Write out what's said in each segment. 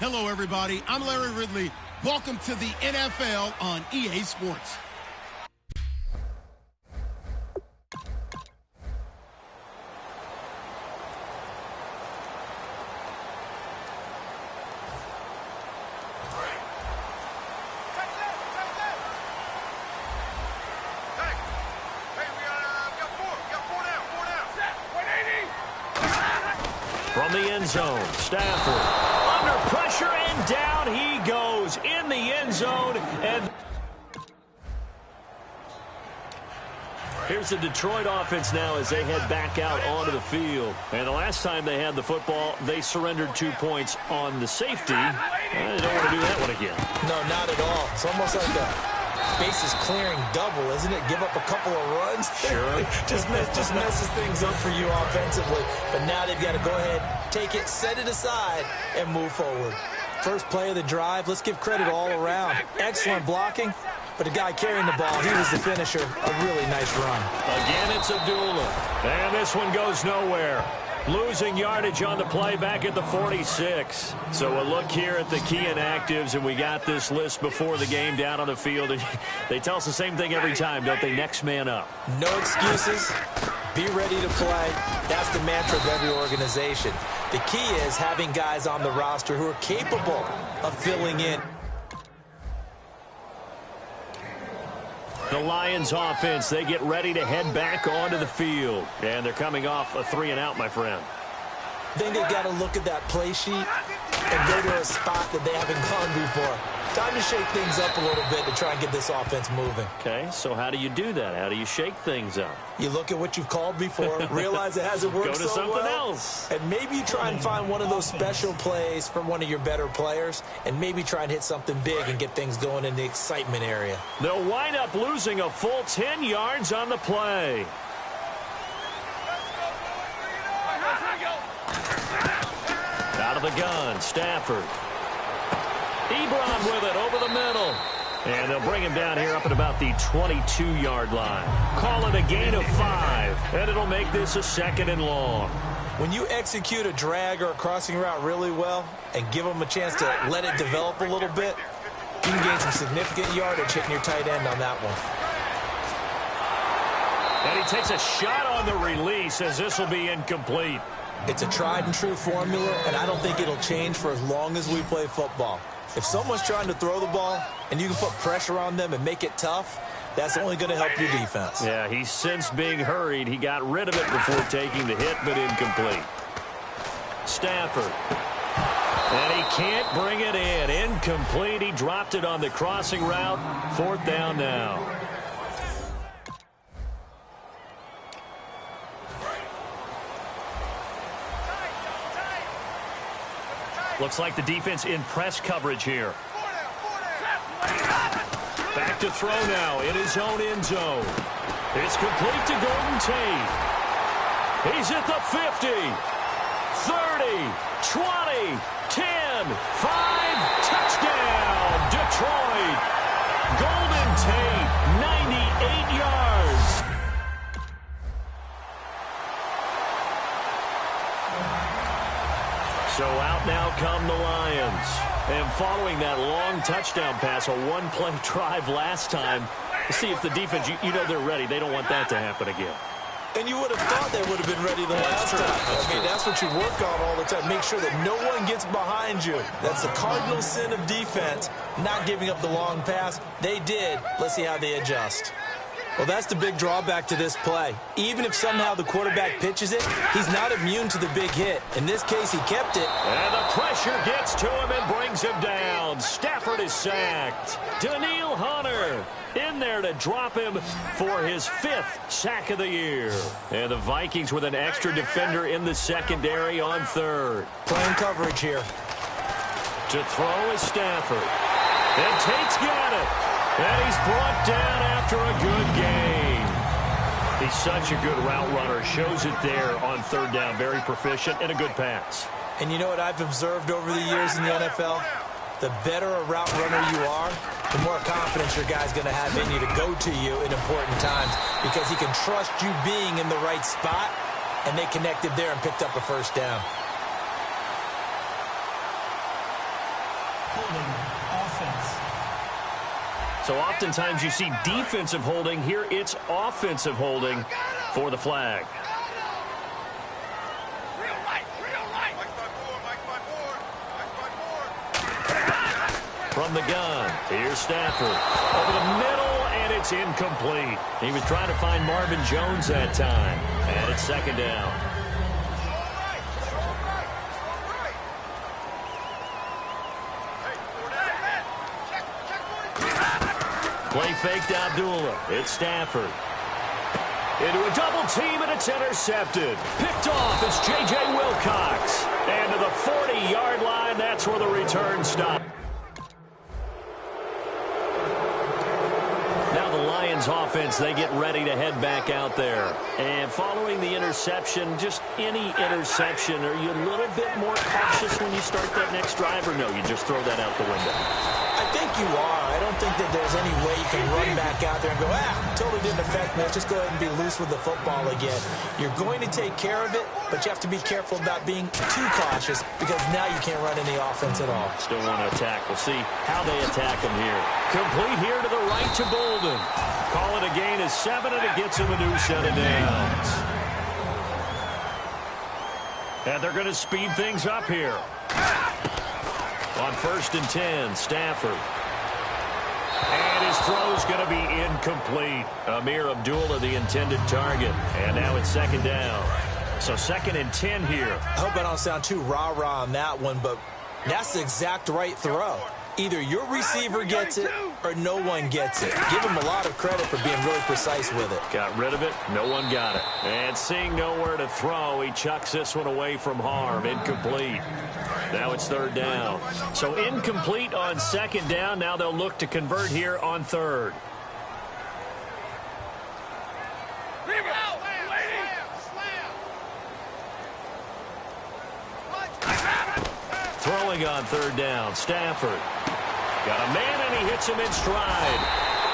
Hello, everybody. I'm Larry Ridley. Welcome to the NFL on EA Sports. From the end zone, Stafford under pressure, and down he goes in the end zone. And here's the Detroit offense now as they head back out onto the field. And the last time they had the football, they surrendered 2 points on the safety. They don't want to do that one again. No, not at all. It's almost like a bases clearing double, isn't it? Give up a couple of runs. Sure. just messes things up for you offensively. But now they've got to go ahead, take it, set it aside, and move forward. First play of the drive, let's give credit all around. Excellent blocking, but the guy carrying the ball, he was the finisher. A really nice run. Again, it's Abdullah. And this one goes nowhere. Losing yardage on the play back at the 46. So a look here at the key inactives, and we got this list before the game down on the field. And they tell us the same thing every time, don't they? Next man up. No excuses. Be ready to play. That's the mantra of every organization. The key is having guys on the roster who are capable of filling in. The Lions offense, they get ready to head back onto the field. And they're coming off a 3-and-out, my friend. I think they've got to look at that play sheet and go to a spot that they haven't gone before. Time to shake things up a little bit to try and get this offense moving. Okay, so how do you do that? How do you shake things up? You look at what you've called before, realize it hasn't worked Go to so something well, else. and maybe you try and find one of those special plays from one of your better players, and maybe try and hit something big and get things going in the excitement area. They'll wind up losing a full 10 yards on the play. Out of the gun, Stafford. Ebron with it over the middle. And they'll bring him down here up at about the 22-yard line. Call it a gain of 5, and it'll make this a 2nd and long. When you execute a drag or a crossing route really well and give them a chance to let it develop a little bit, you can gain some significant yardage hitting your tight end on that one. And he takes a shot on the release as this will be incomplete. It's a tried-and-true formula, and I don't think it'll change for as long as we play football. If someone's trying to throw the ball and you can put pressure on them and make it tough, that's only going to help your defense. Yeah, he's since being hurried. He got rid of it before taking the hit, but incomplete. Stafford. And he can't bring it in. Incomplete. He dropped it on the crossing route. 4th down now. Looks like the defense in press coverage here. Back to throw now in his own end zone. It's complete to Golden Tate. He's at the 50, 30, 20, 10, 5, touchdown, Detroit. Golden Tate, 98 yards. So out now come the Lions. And following that long touchdown pass, a one-play drive last time, see if the defense, you know they're ready. They don't want that to happen again. And you would have thought they would have been ready the last time. I mean, that's what you work on all the time. Make sure that no one gets behind you. That's the cardinal sin of defense, not giving up the long pass. They did. Let's see how they adjust. Well, that's the big drawback to this play. Even if somehow the quarterback pitches it, he's not immune to the big hit. In this case, he kept it. And the pressure gets to him and brings him down. Stafford is sacked. Daniil Hunter in there to drop him for his 5th sack of the year. And the Vikings with an extra defender in the secondary on 3rd. Playing coverage here. To throw is Stafford. And Tate's got it. And he's brought down after a good game. He's such a good route runner. Shows it there on 3rd down. Very proficient and a good pass. And you know what I've observed over the years in the NFL? The better a route runner you are, the more confidence your guy's going to have in you to go to you in important times because he can trust you being in the right spot, and they connected there and picked up a 1st down. So oftentimes you see defensive holding. Here it's offensive holding for the flag. From the gun, here's Stafford. Over the middle, and it's incomplete. He was trying to find Marvin Jones that time. And it's second down. Play fake to Abdullah. It's Stafford. Into a double team, and it's intercepted. Picked off. It's J.J. Wilcox. And to the 40-yard line, that's where the return stops. Now the Lions offense, they get ready to head back out there. And following the interception, just any interception, are you a little bit more cautious when you start that next drive, or no, you just throw that out the window? I think you are. I don't think that there's any way you can run back out there and go, totally didn't affect me. Let's just go ahead and be loose with the football again. You're going to take care of it, but you have to be careful about being too cautious because now you can't run any offense at all. Still want to attack. We'll see how they attack him here. Complete here to the right to Bolden. Call it a gain of 7, and it gets him a new set of downs. And they're going to speed things up here. On 1st and 10, Stafford. And his throw's going to be incomplete. Amir Abdullah, the intended target. And now it's second down. So 2nd and 10 here. I hope I don't sound too rah-rah on that one, but that's the exact right throw. Either your receiver gets it or no one gets it. Give him a lot of credit for being really precise with it. Got rid of it. No one got it. And seeing nowhere to throw, he chucks this one away from harm. Incomplete. Now it's 3rd down. So incomplete on 2nd down. Now they'll look to convert here on 3rd. Throwing on 3rd down, Stafford. Got a man, and he hits him in stride.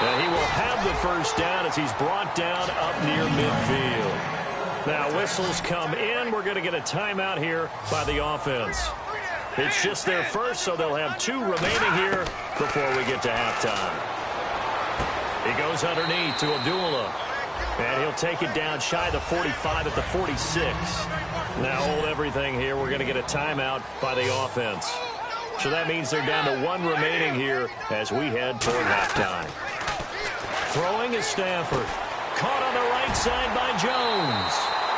And he will have the 1st down as he's brought down up near midfield. Now whistles come in. We're going to get a timeout here by the offense. It's just their first, so they'll have 2 remaining here before we get to halftime. He goes underneath to Abdullah. And he'll take it down shy of the 45 at the 46. Now hold everything here. We're going to get a timeout by the offense. So that means they're down to 1 remaining here as we head toward halftime. Throwing is Stafford. Caught on the right side by Jones.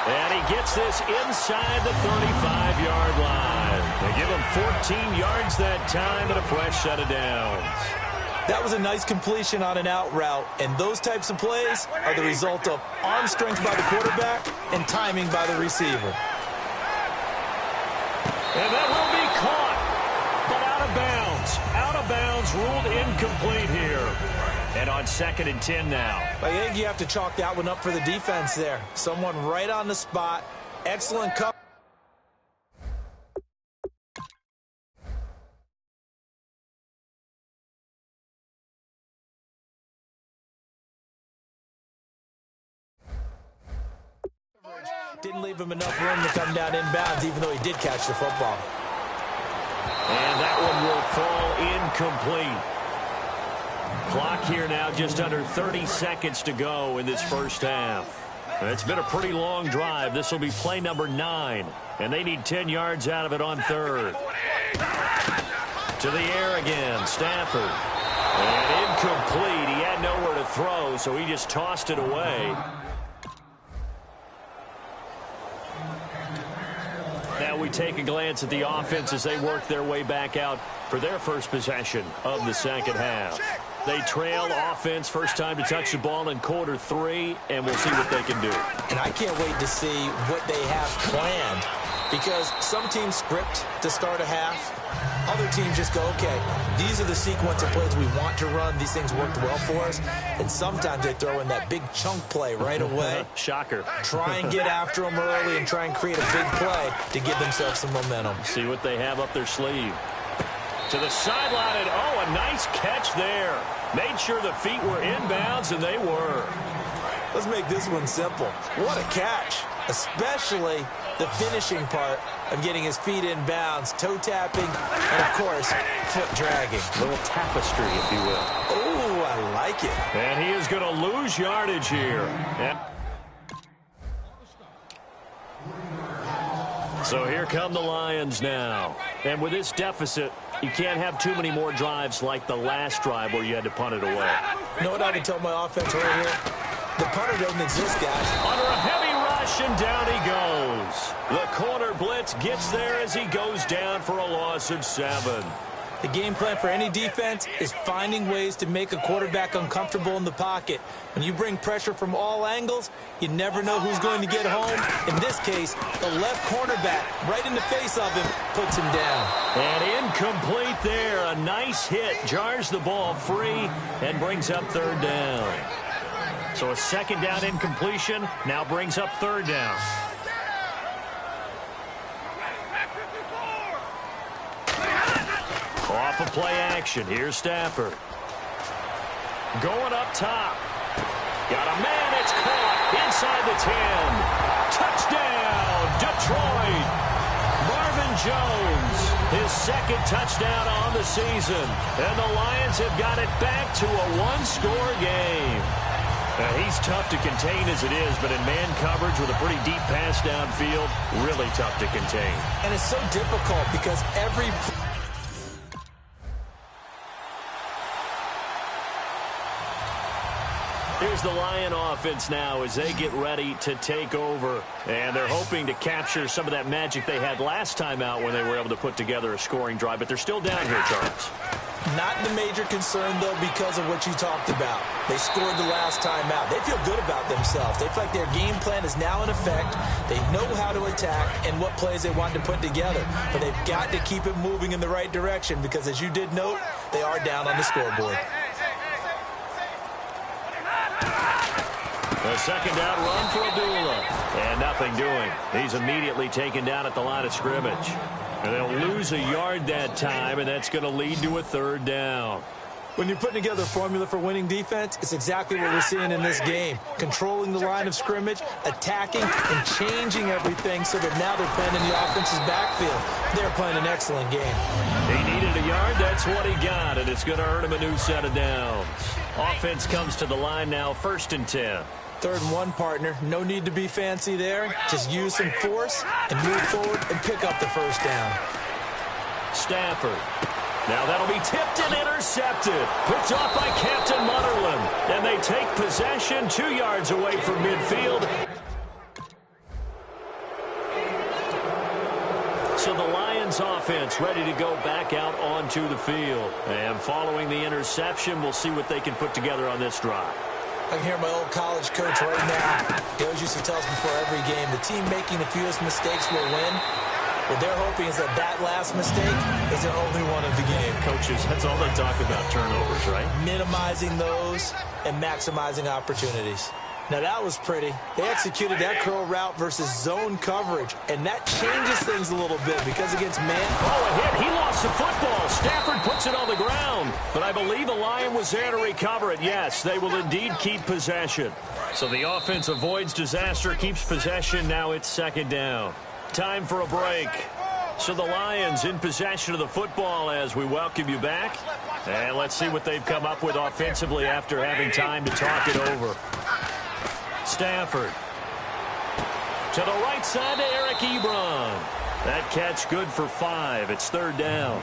And he gets this inside the 35-yard line. They give him 14 yards that time and a fresh set of downs. That was a nice completion on an out route, and those types of plays are the result of arm strength by the quarterback and timing by the receiver. And that will be caught, but out of bounds. Out of bounds, ruled incomplete here. And on 2nd and 10 now. I think you have to chalk that one up for the defense there. Someone right on the spot. Excellent cover. Didn't leave him enough room to come down inbounds, even though he did catch the football. And that one will fall incomplete. Clock here now just under 30 seconds to go in this first half. It's been a pretty long drive. This will be play number 9. And they need 10 yards out of it on 3rd. To the air again, Stafford. And incomplete. He had nowhere to throw, so he just tossed it away. Now we take a glance at the offense as they work their way back out for their first possession of the 2nd half. They trail offense, first time to touch the ball in quarter 3, and we'll see what they can do. And I can't wait to see what they have planned, because some teams script to start a half. Other teams just go, okay, these are the sequence of plays we want to run. These things worked well for us. And sometimes they throw in that big chunk play right away. Shocker. Try and get after them early and try and create a big play to give themselves some momentum. See what they have up their sleeve. To the sideline, and oh, a nice catch there. Made sure the feet were inbounds, and they were. Let's make this one simple. What a catch, especially the finishing part of getting his feet in bounds, toe tapping, and, of course, foot dragging. A little tapestry, if you will. Oh, I like it. And he is going to lose yardage here. So here come the Lions now. And with this deficit, you can't have too many more drives like the last drive where you had to punt it away. You know what I can tell my offense right here? The punter doesn't exist, guys. Under a heavy rush, and down he goes. The corner blitz gets there as he goes down for a loss of 7. The game plan for any defense is finding ways to make a quarterback uncomfortable in the pocket. When you bring pressure from all angles, you never know who's going to get home. In this case, the left cornerback, right in the face of him, puts him down. And incomplete there. A nice hit. Jars the ball free and brings up 3rd down. So a 2nd down incompletion now brings up 3rd down. Off of play action. Here's Stafford. Going up top. Got a man. It's caught inside the 10. Touchdown, Detroit. Marvin Jones, his 2nd touchdown on the season. And the Lions have got it back to a 1-score game. He's tough to contain as it is, but in man coverage with a pretty deep pass downfield, really tough to contain. And it's so difficult because every... Here's the Lion offense now as they get ready to take over. And they're hoping to capture some of that magic they had last time out when they were able to put together a scoring drive. But they're still down here, Charles. Not the major concern, though, because of what you talked about. They scored the last time out. They feel good about themselves. They feel like their game plan is now in effect. They know how to attack and what plays they want to put together. But they've got to keep it moving in the right direction because, as you did note, they are down on the scoreboard. A 2nd down run for Abdullah. And nothing doing. He's immediately taken down at the line of scrimmage. And they'll lose a yard that time, and that's going to lead to a 3rd down. When you're putting together a formula for winning defense, it's exactly what we're seeing in this game. Controlling the line of scrimmage, attacking, and changing everything so that now they're playing in the offense's backfield. They're playing an excellent game. He needed a yard. That's what he got, and it's going to earn him a new set of downs. Offense comes to the line now, 1st and 10. 3rd and 1, partner. No need to be fancy there. Just use some force and move forward and pick up the 1st down. Stafford. Now that'll be tipped and intercepted. Picked off by Captain Mutterland. And they take possession 2 yards away from midfield. So the Lions offense ready to go back out onto the field. And following the interception, we'll see what they can put together on this drive. I can hear my old college coach right now. He always used to tell us before every game, the team making the fewest mistakes will win. What they're hoping is that last mistake is their only one of the game. Coaches, that's all they talk about, turnovers, right? Minimizing those and maximizing opportunities. Now, that was pretty. They executed that curl route versus zone coverage, and that changes things a little bit because against man... Oh, a hit. He lost the football. Stafford puts it on the ground, but I believe a Lion was there to recover it. Yes, they will indeed keep possession. So the offense avoids disaster, keeps possession. Now it's 2nd down. Time for a break. So the Lions in possession of the football as we welcome you back. And let's see what they've come up with offensively after having time to talk it over. Stafford. To the right side to Eric Ebron. That catch good for 5. It's 3rd down.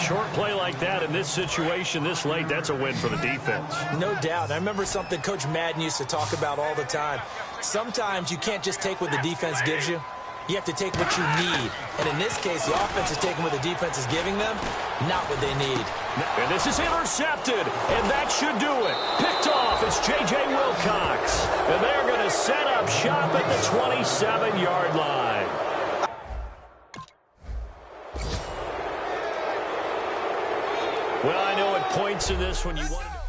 Short play like that in this situation this late, that's a win for the defense. No doubt. I remember something Coach Madden used to talk about all the time. Sometimes you can't just take what the defense gives you. You have to take what you need. And in this case, the offense is taking what the defense is giving them, not what they need. And this is intercepted, and that should do it. Picked off, it's J.J. Wilcox. And they're going to set up shop at the 27-yard line. Well, I know at points in this when you wanted to...